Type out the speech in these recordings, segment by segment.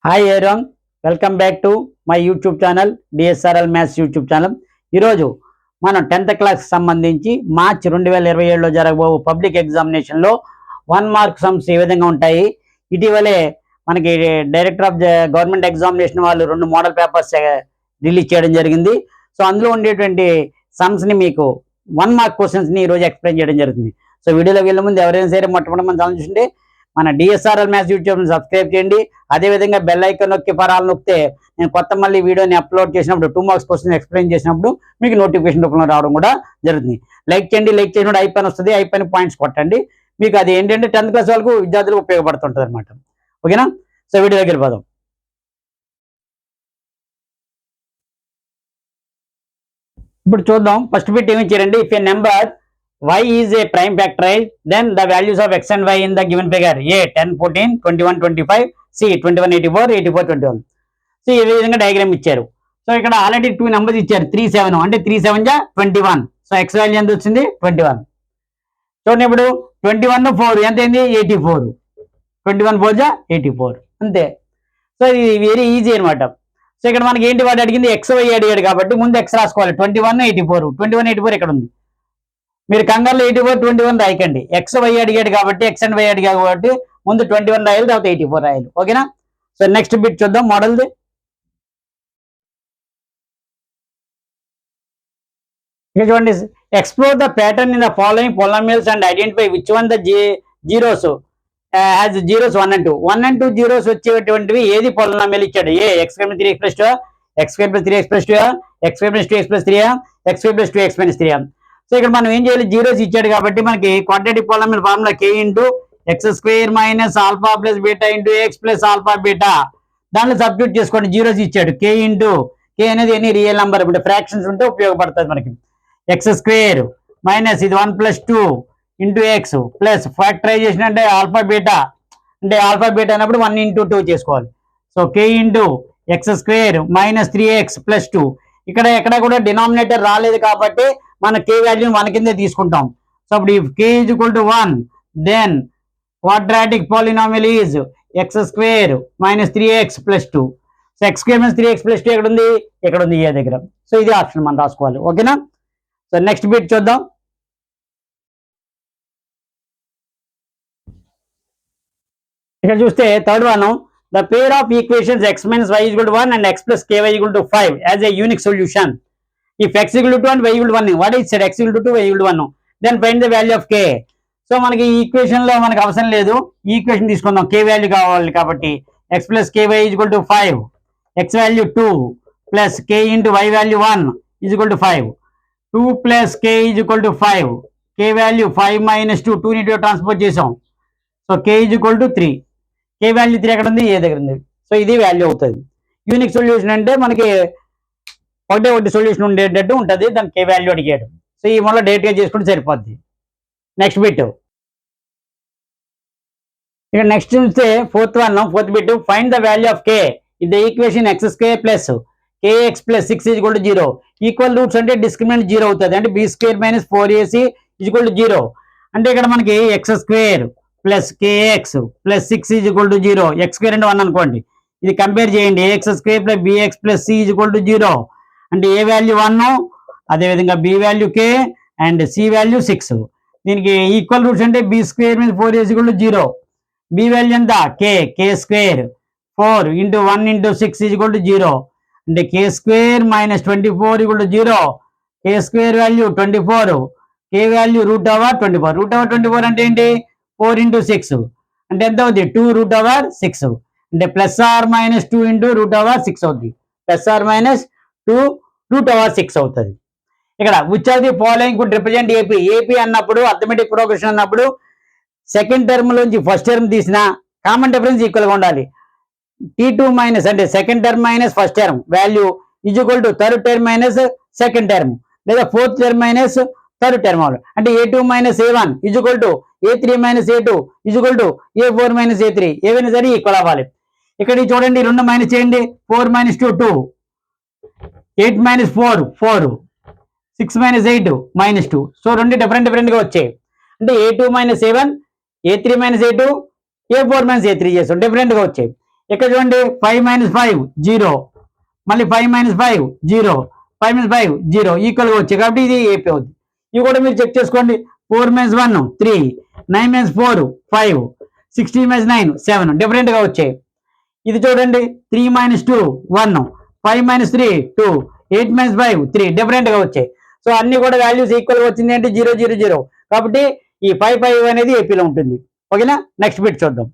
Hi everyone, welcome back to my YouTube channel DSRL maths YouTube channel. ఈరోజు మనం 10th class సంబంధించి March 2027లో జరగబో public ఎగ్జామినేషన్లో 1 mark sums ఏ విధంగా ఉంటాయి. ఇటీవలే మనకి డైరెక్టర్ ఆఫ్ గవర్నమెంట్ ఎగ్జామినేషన్ వాళ్ళు 2 మోడల్ పేపర్స్ రిలీజ్ చేయడం జరిగింది. సో అందులో ఉండేటువంటి సమ్స్ని మీకు 1 మార్క్ క్వశ్చన్స్ని ఈరోజు ఎక్స్ప్లెయిన్ చేయడం జరుగుతుంది. సో వీడియోలోకి వెళ్ళే ముందు ఎవరైనా సరే మొట్టమొదటి మన ఛానల్ చూస్తుంటే మన డిఎస్ఆర్ఎల్ మ్యాథ్స్ యూట్యూబ్ని సబ్స్క్రైబ్ చేయండి. అదేవిధంగా బెల్ ఐకాన్ నొక్కి పరాలు నొక్కితే నేను కొత్త మళ్ళీ వీడియోని అప్లోడ్ చేసినప్పుడు 2 మార్క్స్ క్వశ్చన్ ఎక్స్ప్లెయిన్ చేసినప్పుడు మీకు నోటిఫికేషన్ రూపంలో రావడం కూడా జరుగుతుంది. లైక్ చేయండి, లైక్ చేసినప్పుడు ఐపైన వస్తుంది, ఐపైన పాయింట్స్ కొట్టండి. మీకు అది ఏంటంటే 10th క్లాస్ వాళ్ళకు విద్యార్థులకు ఉపయోగపడుతుంటుంది అనమాట. ఓకేనా? సో వీడియో దగ్గర పోదాం. ఇప్పుడు చూద్దాం. ఫస్ట్ బిట్ ఏమి ఇచ్చారండి, if A number y is a prime factorize, then the values of x and y in the given figure a 10 14 21 25 c 21 84 84 21. So ఈ విధంగా డయాగ్రామ్ ఇచ్చారు. సో ఇక్కడ ఆల్రెడీ 2 నెంబర్స్ ఇచ్చారు, 3 7 అంటే 3 7 జా 21. సో x వాల్యూ ఎంత వచ్చింది 21. చూడండి ఇప్పుడు 21 4 ఎంత అయింది 84. 21 4 జా 84 అంతే. సో ఇది వెరీ ఈజీ అనమాట. సో ఇక్కడ మనకి ఏంటి వాడు అడిగింది x y అడిగాడు కాబట్టి ముందు x రాసుకోవాలి. 21 84 21 84 ఇక్కడ ఉంది. మీరు కంగారులో 84 21 రాయకండి. ఎక్స్ వై అడిగాడు కాబట్టి ఎక్స్ అండ్ వై అడిగాడు కాబట్టి ముందు 21 రాయాలి, తర్వాత 84 రాయాలి. ఓకేనా? సో నెక్స్ట్ బిట్ చూద్దాం మోడల్ది. ఇక చూడండి, explore the pattern in the following polynomials and identify which one the zeros as zeros 1 and 2. 1 and 2 zeros వచ్చేటువంటివి ఏది పొలినామియల్ ఇచ్చాడు? A x square 3x + 2, x square 3x + 2, x square 2x + 3, x square 2x - 3. So ఇక్కడ మనం ఏం చేయాలి, zeros ఇచ్చాడు కాబట్టి మనకి quadratic polynomial formula k × x² - alpha + beta × x + alpha beta. దాంట్లో సబ్స్టిట్యూట్ చేసుకోండి. జీరోస్ ఇచ్చాడు, k అనేది ఎనీ రియల్ నెంబర్ అంటే ఫ్రాక్షన్స్ ఉంటే ఉపయోగపడుతుంది మనకి. x² - ఇది 1 + 2 × x ప్లస్ ఫ్యాక్టరైజేషన్ అంటే ఆల్ఫా బీటా అన్నప్పుడు 1 × 2 చేసుకోవాలి. So k × x² - 3x + 2. ఇక్కడ ఎక్కడ కూడా డినామినేటర్ రాలేదు కాబట్టి మన k వాల్యూని 1 కిందే తీసుకుంటాం. సో అప్పుడు if k = 1 then quadratic polynomial is x² - 3x + 2. So x² - 3x + 2 ఎక్కడ ఉంది? ఇక్కడ ఉంది, ఏ దగ్గర. సో ఇది ఆప్షన్ మనం రాసుకోవాలి. ఓకేనా? సో నెక్స్ట్ బిట్ చూద్దాం. ఇక్కడ చూస్తే third one, the pair of equations x - y = 1 and x + ky = 5 as a unique solution. If x = 2 and y = 1, what is said? x = 2, y = 1. Then find the value of k. So మనకి ఈ equation లో మనకు అవసరం లేదు, ఈ equation తీసుకుందాం. k value కావాలి కాబట్టి x + ky = 5, x value 2 plus k × y value 1 = 5, 2 + k = 5, k value 5 - 2, 2 ని ట్రాన్స్పోజ్ చేసాం. సో k = 3, k వాల్యూ 3 ఎక్కడ ఉంది? ఏ దగ్గర ఉంది. సో ఇది వాల్యూ అవుతుంది. యూనిక్ సొల్యూషన్ అంటే మనకి ఒకటి సొల్యూషన్ ఉండేటట్టు ఉంటుంది, దానికి k వాల్యూ అడిగాడు. సో ఈ వల్ల డైరెక్ట్గా చేసుకుంటే సరిపోద్ది. నెక్స్ట్ బిట్ ఇక నెక్స్ట్ చూస్తే fourth bit, find the value of k in the equation x² + kx + 6 = 0. Equal roots అంటే డిస్క్రిమినెంట్ 0 అవుతుంది. అంటే b² - 4ac = 0. అంటే ఇక్కడ మనకి x² + kx + 6 = 0. x² అంటే 1 అనుకోండి. ఇది కంపేర్ చేయండి, ax² + bx + c = 0. అంటే ఏ వాల్యూ 1, అదేవిధంగా B value k and C value 6. దీనికి ఈక్వల్ రూట్స్ అంటే b² - 4ac = 0. బి వాల్యూ ఎంత? k² 4 × 1 × 6 = 0. అంటే k² - 24 = 0. k² value 24, k value √24. √24 అంటే ఏంటి? 4 × 6 అంటే ఎంత అవుతుంది? 2 √6. అంటే +or - 2 × √6 అవుతుంది. +or - 2 √6 అవుతుంది. ఇక్కడ which are the following could represent AP అన్నప్పుడు అర్థమెటిక్ ప్రోగ్రెషన్ అన్నప్పుడు సెకండ్ టర్మ్ లోంచి ఫస్ట్ టర్మ్ తీసిన కామన్ డిఫరెన్స్ ఈక్వల్గా ఉండాలి. T2 - అంటే second term minus first term value = third term minus second term, లేదా fourth term minus third term అంటే A2 - A1 = A3 - A2 = A4 - A3. ఏవైనా సరే ఈక్వల్ అవ్వాలి. ఇక్కడ చూడండి, 2 మైనస్ చేయండి, 4 - 2 2, 8 - 4 4, 6 - 8 -2. సో రెండు డిఫరెంట్గా వచ్చాయి. అంటే A2 - A1, A3 - A2, A4 - A3 చేస్తాం, డిఫరెంట్గా వచ్చాయి. ఇక్కడ చూడండి 5 - 5 0, మళ్ళీ 5 - 5 0, 5 - 5 0 ఈక్వల్గా వచ్చాయి కాబట్టి ఇది ఏపీ అవుతుంది. ఇవి కూడా మీరు చెక్ చేసుకోండి. 4 - 1 3, 9 - 4 5, 16 - 9 7 డిఫరెంట్గా వచ్చాయి. ఇది చూడండి 3 - 2 1, 5 - 3 2, 8 - 5 3 డిఫరెంట్గా వచ్చాయి. సో అన్ని కూడా వాల్యూస్ ఈక్వల్గా వచ్చింది అంటే 0 0 0 కాబట్టి ఈ 5 5 అనేది ఏపీలో ఉంటుంది. ఓకేనా, నెక్స్ట్ బిట్ చూద్దాం.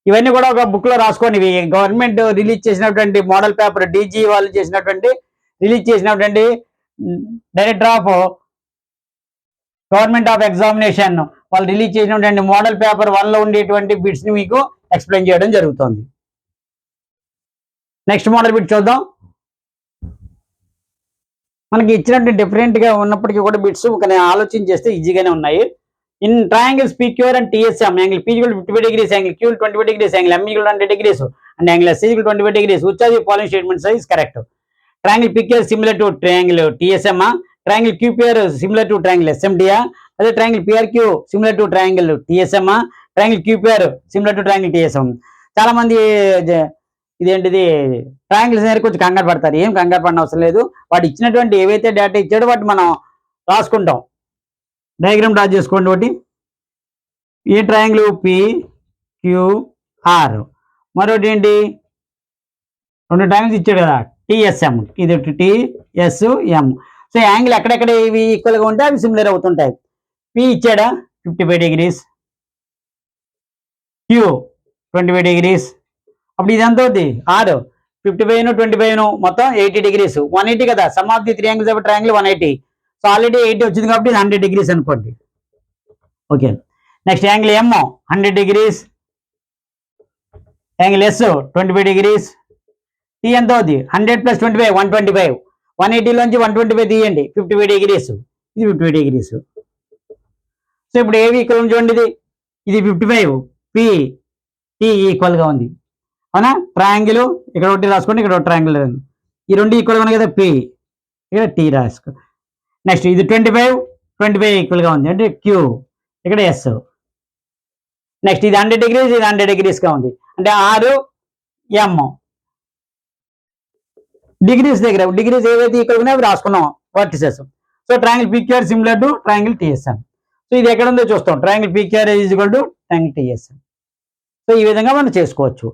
ఇవన్నీ కూడా ఒక బుక్ లో రాసుకోండి. ఇవి గవర్నమెంట్ రిలీజ్ చేసినటువంటి మోడల్ పేపర్, డీజీ వాళ్ళు రిలీజ్ చేసినటువంటి director of government of examination వాళ్ళు రిలీజ్ చేసినటువంటి మోడల్ పేపర్ 1 లో ఉండేటువంటి బిట్స్ ని మీకు ఎక్స్ప్లెయిన్ చేయడం జరుగుతుంది. నెక్స్ట్ మోడల్ బిట్ చూద్దాం. మనకి ఇచ్చినట్టు డిఫరెంట్ గా ఉన్నప్పటికీ కూడా బిట్స్ ఆలోచన చేస్తే ఈజీగానే ఉన్నాయి. In triangles PQR and TSM, angle P equal to 55 degrees, angle Q 25 degrees, angle M equal to 100 degrees, and angle S equal to 25 degrees. Which of the following statements is correct? Triangle PQR similar to triangle TSM, triangle QPR similar to triangle SMD, other triangle PRQ similar to triangle TSM, triangle QPR similar to triangle TSM. చాలా మంది ఇదేంటిది triangles అనేది కొంచెం కంగారు పడతారు. ఏం కంగారు పడిన అవసరం లేదు. వాడు ఇచ్చినటువంటి ఏవైతే డేటా ఇచ్చాడో వాటి మనం రాసుకుంటాం. డయాగ్రామ్ డ్రా చేసుకోండి. ఒకటి ఈ ట్రయాంగిల్ PQR, మరొకటి ఏంటి 2 ట్రయాంగిల్స్ ఇచ్చాడు కదా TSM, ఇది TSM. సో యాంగిల్ ఎక్కడెక్కడ ఇవి ఈక్వల్గా ఉంటే అవి సిమిలర్ అవుతుంటాయి. P ఇచ్చాడా 55 degrees, Q 25 degrees, అప్పుడు ఇది ఎంత అవుతుంది 6 55 25 మొత్తం 80 degrees, 180 కదా. Some of the 3 angles of triangle 180. So already 80 వచ్చింది కాబట్టి 100 degrees అనుకోండి. Okay, next angle M 100 degrees, angle S 25 degrees, T ఎంత అవుతుంది 100 + 25 125, 180 లోంచి 125 తీయండి 55 degrees, ఇది 50 degrees. సో ఇప్పుడు ఏవి ఈక్వల్ చూడండి, ఇది 55, P T ఈక్వల్గా ఉంది అవునా. ట్రయాంగిల్ ఇక్కడ ఒకటి రాసుకోండి, ఇక్కడ ఒక ట్రయాంగిల్, ఈ రెండు ఈక్వల్గా ఉన్నాయి కదా. P ఇక్కడ T రాసుకో. నెక్స్ట్ ఇది 25 25 ఈక్వల్గా ఉంది అంటే Q, ఇక్కడ S. నెక్స్ట్ ఇది 100 degrees, ఇది 100 degreesగా ఉంది అంటే R M. డిగ్రీస్ దగ్గర డిగ్రీస్ ఏవైతే ఈక్వల్ ఉన్నాయో అవి రాసుకున్నాం vertices. So triangle PQR similar to triangle TSM. So ఇది ఎక్కడ ఉందో చూస్తాం. Triangle PQR is equal to triangle TSM. So ఈ విధంగా మనం చేసుకోవచ్చు.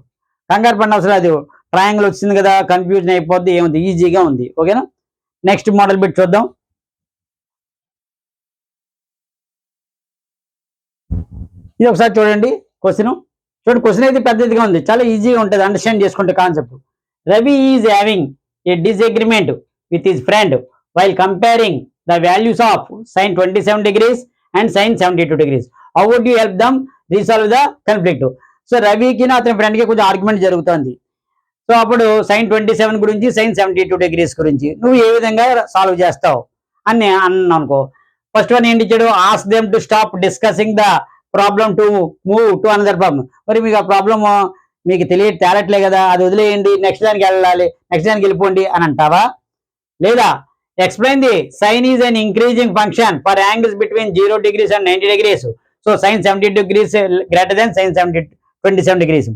కంగారు పడిన అవసరం లేదు. ట్రయాంగిల్ వచ్చింది కదా, కన్ఫ్యూజన్ అయిపోద్ది, ఏముంది ఈజీగా ఉంది. ఓకేనా, నెక్స్ట్ మోడల్ బిట్ చూద్దాం. ఇది ఒకసారి చూడండి క్వశ్చన్. చూడండి క్వశ్చన్ అయితే పెద్దదిగా ఉంది, చాలా ఈజీగా ఉంటుంది అండర్స్టాండ్ చేసుకుంటే concept. Ravi is having a disagreement with his friend while comparing the values of sin 27 degrees and sin 72 degrees. How would you help them resolve the conflict? So రవికి అతని ఫ్రెండ్కి కొంచెం ఆర్గ్యుమెంట్ జరుగుతుంది. సో అప్పుడు sin 27 గురించి, sin 72 degrees గురించి నువ్వు ఏ విధంగా సాల్వ్ చేస్తావు అని అన్నాను అనుకో. ఫస్ట్ వన్ ఏంటి ఇచ్చాడు, ask them to stop discussing the problem to move to another problem. మరి మీకు ఆ ప్రాబ్లమ్ మీకు తేలట్లే కదా, అది వదిలేయండి, నెక్స్ట్ దానికి వెళ్ళాలి, నెక్స్ట్ దానికి వెళ్ళిపోండి అని అంటావా? లేదా explain the sine is an increasing function for angles between 0 degrees and 90 degrees. So sin 70 degrees greater than sin 27 degrees.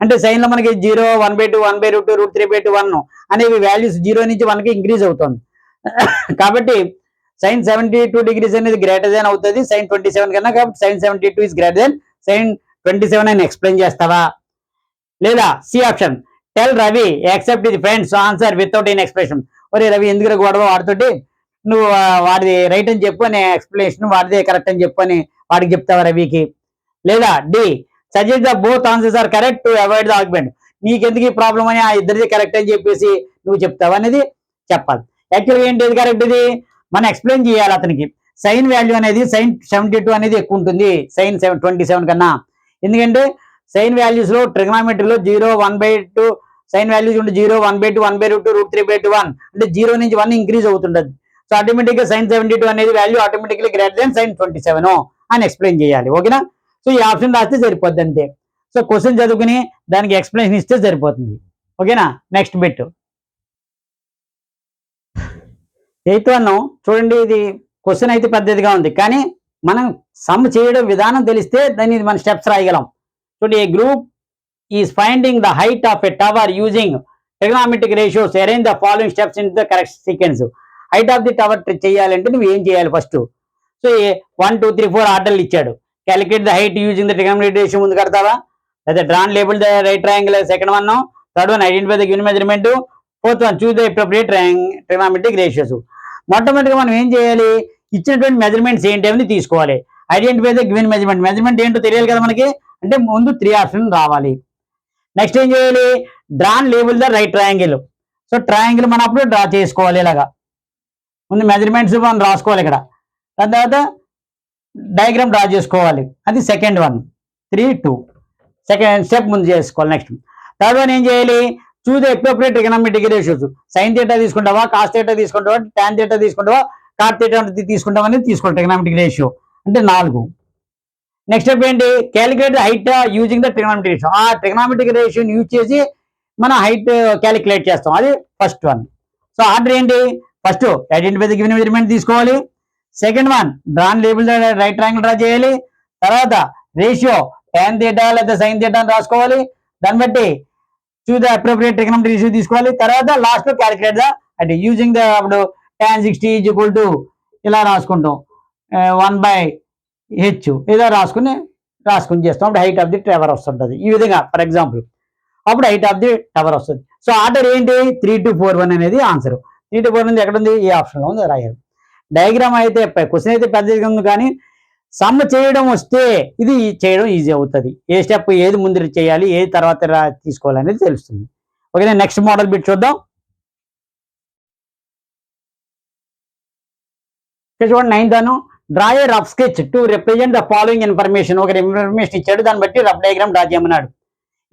అంటే సైన్ లో మనకి 0 1/2 1/√2 √3/2 1 అనేవి వాల్యూస్ 0 నుంచి 1కి ఇంక్రీజ్ అవుతుంది. కాబట్టి sin 72 degrees అనేది గ్రేటర్ దెన్ అవుతుంది sin 27 కన్నా. కాబట్టి sin 72 is greater than sin 27 అని ఎక్స్ప్లెయిన్ చేస్తావా? లేదా C option, tell Ravi accept the friend's answer without an expression. ఒరే రవి ఎందుకు గొడవ వాడితోటి, నువ్వు వాడిది రైట్ అని చెప్పు అని ఎక్స్ప్లెనేషన్, వాడిదే కరెక్ట్ అని చెప్పు అని వాడికి చెప్తావా రవికి? లేదా D, suggest the both answers are correct to avoid the argument. నీకెందుకు ఈ ప్రాబ్లం అని ఆ ఇద్దరిది కరెక్ట్ అని చెప్పేసి నువ్వు చెప్తావా అనేది చెప్పాలి. యాక్చువల్గా ఏంటి ఇది కరెక్ట్, ఇది మనం ఎక్స్ప్లెయిన్ చేయాలి అతనికి. సైన్ వాల్యూ అనేది sin 72 అనేది ఎక్కువ ఉంటుంది sin 27 కన్నా. ఎందుకంటే సైన్ వాల్యూస్ లో ట్రిగ్నామెట్రీలో 0 1/2 సైన్ వాల్యూస్ ఉంటే 0 1/2 1/√2 √3/2 1 అంటే 0 నుంచి 1 ఇంక్రీజ్ అవుతుంటది. సో ఆటోమేటిక్ గా sin 72 అనేది value automatically greater than sin 27 అని ఎక్స్ప్లెయిన్ చేయాలి. ఓకేనా, సో ఈ ఆప్షన్ రాస్తే సరిపోద్ది అంతే. సో క్వశ్చన్ చదువుకుని దానికి ఎక్స్ప్లెనేషన్ ఇస్తే సరిపోతుంది. ఓకేనా, నెక్స్ట్ బిట్ 8th one చూడండి. ఇది క్వశ్చన్ అయితే పెద్దదిగా ఉంది, కానీ మనం సమ్ చేయడం విధానం తెలిస్తే దాన్ని మన స్టెప్స్ రాయగలం. చూడండి, a group is finding the height of a tower using trigonometric ratios arrange the following steps in the correct sequence. Height of the tower చేయాలంటే నువ్వు ఏం చేయాలి ఫస్ట్? సో 1 2 3 4 ఆర్డర్లు ఇచ్చాడు. Calculate the height using the trigonometric ratio ముందు కడతావా, లేదా drawn label the right triangle second one, third one identify the given measurement, fourth one choose the appropriate trigonometric ratios. మొట్టమొదటిగా మనం ఏం చేయాలి, ఇచ్చినటువంటి మెజర్మెంట్స్ ఏంటి అని తీసుకోవాలి. Identify the given measurement, measurement ఏంటో తెలియాలి కదా మనకి, అంటే ముందు 3 ఆప్షన్ రావాలి. నెక్స్ట్ ఏం చేయాలి, drawn label the right triangle. So triangle మనం అప్పుడు డ్రా చేసుకోవాలి. ఇలాగా ముందు మెజర్మెంట్స్ మనం రాసుకోవాలి ఇక్కడ, దాని తర్వాత డయాగ్రామ్ డ్రా చేసుకోవాలి. అది సెకండ్ వన్, 3 2 సెకండ్ స్టెప్ ముందు చేసుకోవాలి. నెక్స్ట్ థర్డ్ వన్ ఏం చేయాలి, choose the appropriate trigonometric ratios. Sine theta తీసుకుంటావా, కాస్ థీటా తీసుకుంటావా, టాన్ థీటా తీసుకుంటావా, కాట్ థీటా తీసుకుంటావా అనేది తీసుకోవాలి ట్రిగ్నామెట్రిక్ రేషియో అంటే 4. నెక్స్ట్ స్టెప్ ఏంటి, calculate height using the trigonometric ratio. ఆ ట్రిగ్నామెట్రిక్ రేషియోని యూజ్ చేసి మనం హైట్ క్యాలిక్యులేట్ చేస్తాం, అది ఫస్ట్ వన్. సో ఆర్డర్ ఏంటి, first identify the given measurement తీసుకోవాలి, second one drawn label the right triangle draw చేయాలి, తర్వాత రేషియో tan థీటా లేదా sin థీటా అని రాసుకోవాలి, దాన్ని బట్టి చూస్ ద అప్రోప్రియేట్ ట్రిగ్నామెట్రిక్ రేషియో తీసుకోవాలి, తర్వాత లాస్ట్ లో క్యాలిక్యులేట్ ద అంటే యూజింగ్ ద అప్పుడు tan 60 = ఇలా రాసుకుంటాం 1/h ఏదో రాసుకుని చేస్తాం. అప్పుడు హైట్ ఆఫ్ ది టవర్ వస్తుంటుంది ఈ విధంగా. ఫర్ ఎగ్జాంపుల్ అప్పుడు హైట్ ఆఫ్ ది టవర్ వస్తుంది. సో ఆర్డర్ ఏంటి, 3 2 4 1 అనేది ఆన్సర్. 3 2 4 ఎక్కడ ఉంది, ఈ ఆప్షన్లో ఉంది, రాయాలి. డయాగ్రామ్ అయితే క్వశ్చన్ అయితే పెద్దగా ఉంది, కానీ సమ్ చేయడం వస్తే ఇది చేయడం ఈజీ అవుతుంది. ఏ స్టెప్ ఏది ముందు చేయాలి, ఏది తర్వాత తీసుకోవాలి అనేది తెలుస్తుంది. ఓకే, నెక్స్ట్ మోడల్ బిట్ చూద్దాం. చూడండి 9th Anu, draw A rough sketch to represent the following information. ఒక ఇన్ఫర్మేషన్ ఇచ్చాడు, దాన్ని బట్టి రఫ్ డయాగ్రామ్ డ్రా చేయమన్నాడు.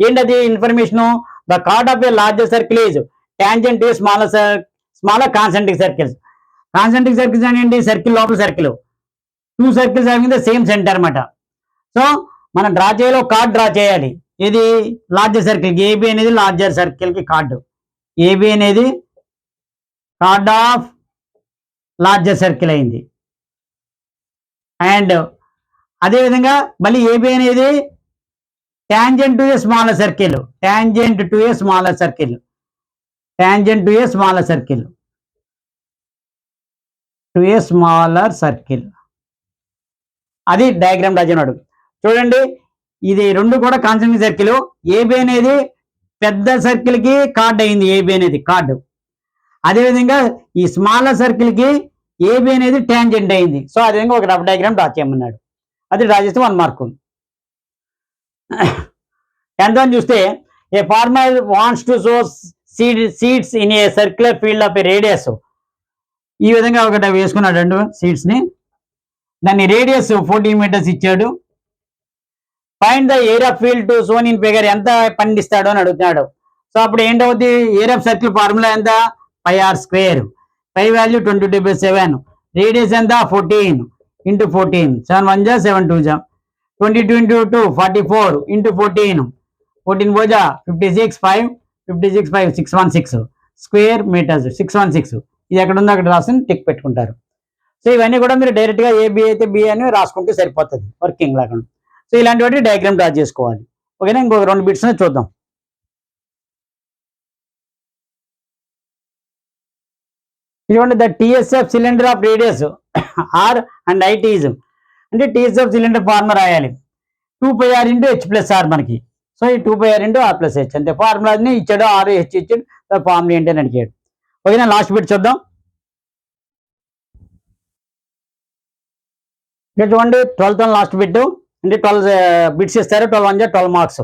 ఏంటది information, the card of A larger circle is tangent to smaller concentric circles. Concentric circles ఏంటి, circle లోపల circle, 2 circles having the same centre అనమాట. So మనం డ్రా చేయాలి, ఒక కార్డ్ డ్రా చేయాలి. ఇది లార్జర్ సర్కిల్, ఏబి అనేది లార్జర్ సర్కిల్ కి కార్డు, ఏబి అనేది కార్డ్ ఆఫ్ లార్జర్ సర్కిల్ అయింది. అండ్ అదేవిధంగా మళ్ళీ ఏబి అనేది tangent to a smaller circle, tangent to a smaller circle, tangent to a smaller circle, to a smaller circle. అది diagram రాజన్నాడు. చూడండి ఇది రెండు కూడా కాన్సెంట్రిక్ సర్కిల్. ఏబి అనేది పెద్ద సర్కిల్ కి కార్డ్ అయింది, ఏబి అనేది కార్డు. అదేవిధంగా ఈ స్మాలర్ సర్కిల్ కి ఏబి అనేది టాంజెంట్ అయింది. సో అదేవిధంగా ఒక రఫ్ డయాగ్రామ్ డ్రా చేయమన్నాడు, అది డ్రా చేస్తే 1 మార్కు. 10th వన్ చూస్తే, a farmer wants to sow seeds in a circular field of a radius. ఈ విధంగా ఒకటి వేసుకున్నాడు 2 సీడ్స్ ని, దాన్ని రేడియస్ 14 మీటర్స్ ఇచ్చాడు. Find the area field to sown in figure, ఎంత పండిస్తాడు అని అడుగుతున్నాడు. సో అప్పుడు ఏంటవుతుంది, ఏరియా ఆఫ్ సర్కిల్ ఫార్ములా ఎంత, πr², పై వాల్యూ 22/7, రేడియస్ ఎంత 14 × 14, 7 1 జా 7 2 జా 22 × 2 44 × 14, 14 4 జా 56 5 56 5 616 స్క్వేర్ మీటర్స్, 616. ఇది ఎక్కడ ఉందో అక్కడ రాసుకుని టిక్ పెట్టుకుంటారు. సో ఇవన్నీ కూడా మీరు డైరెక్ట్గా ఏబి అయితే బి అని రాసుకుంటే సరిపోతుంది వర్కింగ్ లాగా. సో ఇలాంటి వాటి డయాగ్రామ్ డ్రా చేసుకోవాలి. ఓకేనా, ఇంకొక 2 బిట్స్ చూద్దాం. ఇటువంటి the TSF cylinder of radius r and ఐటీజ్, అంటే టీఎస్ఎఫ్ సిలిండర్ ఫార్ములా రాయాలి 2πr × h+r మనకి. సో ఈ 2πr × r+h అంతే. ఫార్ములాని ఇచ్చాడు, ఆర్ హెచ్ ఇచ్చాడు, ఫార్ములా ఏంటి అని అడిగాడు. ఓకేనా, లాస్ట్ బిట్ చూద్దాం. చూడండి 12th వన్ లాస్ట్ బిట్, అంటే 12 బిట్స్ ఇస్తారు, 12 1 జా 12 మార్క్స్.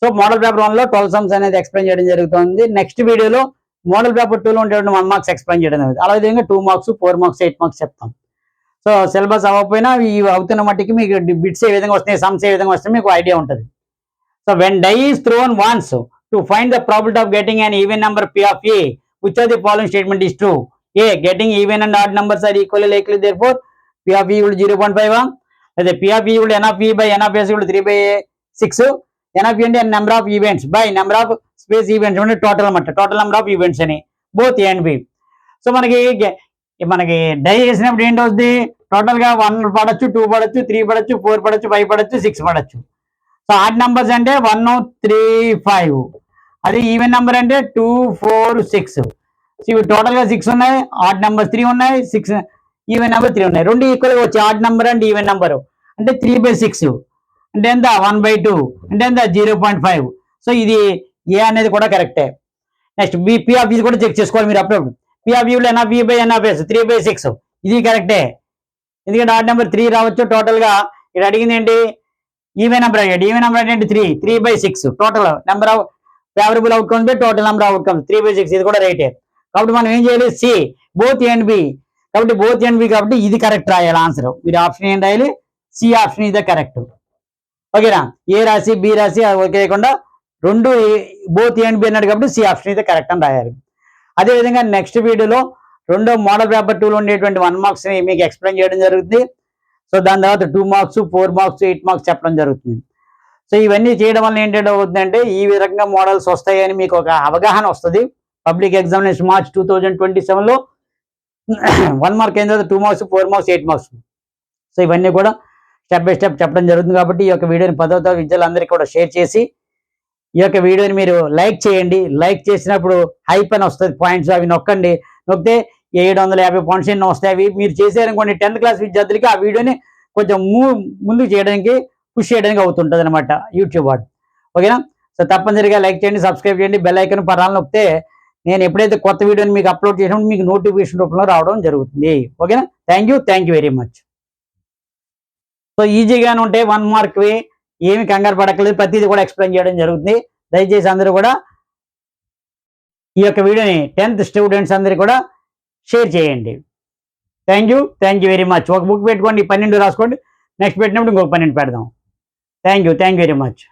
సో మోడల్ పేపర్ 1లో 12 సమ్స్ అనేది ఎక్స్ప్లెయిన్ చేయడం జరుగుతుంది. నెక్స్ట్ వీడియోలో మోడల్ పేపర్ 2లో ఉండే 1 మార్క్స్ ఎక్స్ప్లెయిన్ చేయడం జరుగుతుంది. అలా విధంగా 2 మార్క్స్ 4 మార్క్స్ 8 మార్క్స్ చెప్తాం. సో సిలబస్ అవ్వకపోయినా ఇవి అవుతున్న మట్టికి మీకు బిట్స్ ఏ విధంగా వస్తాయి, సమ్స్ ఏ విధంగా వస్తాయి మీకు ఐడియా ఉంటుంది. So when die is thrown once to find the probability of getting an even number p of a, which of the following statement is true? A, getting even and odd numbers are equally likely, therefore p of e equal to 0.5. అదే p of e equal to n of e by n of s equal to 3/6. n of e అంటే number of events by number of space events అంటే total అన్నమాట, total number of events అని both A and B. So మనకి die చేసినప్పుడు ఏంటి అవుతుంది, total గా 1 పడచ్చు, 2 పడచ్చు, 3 పడచ్చు, 4 పడచ్చు, 5 పడచ్చు, 6 పడచ్చు. సో సో ఆడ్ నెంబర్స్ అంటే 1 3 5, అది ఈవెన్ నెంబర్ అంటే 2 4 6. సో ఇవి టోటల్ గా 6 ఉన్నాయి, ఆడ్ నెంబర్ 3 ఉన్నాయి, 6 ఈవెన్ నెంబర్ 3 ఉన్నాయి. రెండు ఈక్వల్ గా వచ్చి odd number and even number అంటే 3/6 అంటే ఎంత 1/2 అంటే ఎంత 0.5. సో ఇది ఏ అనేది కూడా కరెక్టే. నెక్స్ట్ పి ఆఫ్ ఇది కూడా చెక్ చేసుకోవాలి మీరు అప్పుడప్పుడు. పి ఆఫ్ యూలో n of B by n of S 3/6 ఇది కరెక్టే, ఎందుకంటే ఆడ్ నెంబర్ 3 రావచ్చు. టోటల్ గా ఇక్కడ అడిగింది ఏంటి, ఈవెన్ నెంబర్ అడిగాడు. ఈవెన్ నెంబర్ అంటే 3/6 total number of favourable outcomes by total number of outcomes 3/6 ఇది కూడా రైటే. కాబట్టి మనం ఏం చేయాలి, సి బోత్ అండ్ బి. కాబట్టి బోత్ అండ్ బి కాబట్టి ఇది కరెక్ట్ రాయాలి ఆన్సర్. మీరు ఆప్షన్ ఏం రాయాలి, సి ఆప్షన్ ఇదే కరెక్ట్. ఓకేనా, ఏ రాసి బి రాసి ఓకే లేకుండా రెండు బోత్ అండ్ బి అన్నాడు కాబట్టి సి ఆప్షన్ అయితే కరెక్ట్ అని రాయాలి. అదేవిధంగా నెక్స్ట్ వీడియోలో రెండో మోడల్ పేపర్ 2లో ఉండేటువంటి 1 మార్క్స్ మీకు ఎక్స్ప్లెయిన్ చేయడం జరుగుతుంది. సో దాని తర్వాత 2 మార్క్స్ 4 మార్క్స్ 8 మార్క్స్ చెప్పడం జరుగుతుంది. సో ఇవన్నీ చేయడం వల్ల ఏంటంటే అవుతుందంటే ఈ విధంగా మోడల్స్ వస్తాయని మీకు ఒక అవగాహన వస్తుంది. పబ్లిక్ ఎగ్జామినేషన్ మార్చ్ 2027లో 1 మార్క్ అయిన తర్వాత 2 మార్క్స్ 4 మార్క్స్ 8 మార్క్స్. సో ఇవన్నీ కూడా స్టెప్ బై స్టెప్ చెప్పడం జరుగుతుంది. కాబట్టి ఈ యొక్క వీడియోని 10వ తరగతి విద్యార్థులందరికీ కూడా షేర్ చేసి ఈ యొక్క వీడియోని మీరు లైక్ చేయండి. లైక్ చేసినప్పుడు హైప్ అని వస్తుంది, పాయింట్స్ అవి నొక్కండి. నొక్కితే 750 పాయింట్స్ ఎన్నో వస్తాయి. అవి మీరు చేసేయాలనుకోండి 10th క్లాస్ విద్యార్థులకి ఆ వీడియోని కొంచెం ముందుకు చేయడానికి పుష్ చేయడానికి అవుతుంటుంది అనమాట యూట్యూబ్ వాడు. ఓకేనా, సో తప్పనిసరిగా లైక్ చేయండి, సబ్స్క్రైబ్ చేయండి, బెల్ ఐకాన్ పరాలను నొక్కితే నేను ఎప్పుడైతే కొత్త వీడియోని మీకు అప్లోడ్ చేసినప్పుడు మీకు నోటిఫికేషన్ రూపంలో రావడం జరుగుతుంది. ఓకేనా, thank you very much. So ఈజీగానే ఉంటాయి 1 మార్క్వి, ఏమి కంగారు పడక్కలేదు, ప్రతిదీ కూడా ఎక్స్ప్లెయిన్ చేయడం జరుగుతుంది. దయచేసి అందరూ కూడా ఈ యొక్క వీడియోని 10th స్టూడెంట్స్ అందరికీ కూడా షేర్ చేయండి. Thank you very much. ఒక బుక్ పెట్టుకోండి, 12 రాసుకోండి, నెక్స్ట్ పెట్టినప్పుడు ఇంకొక 12 పెడదాం. Thank you very much.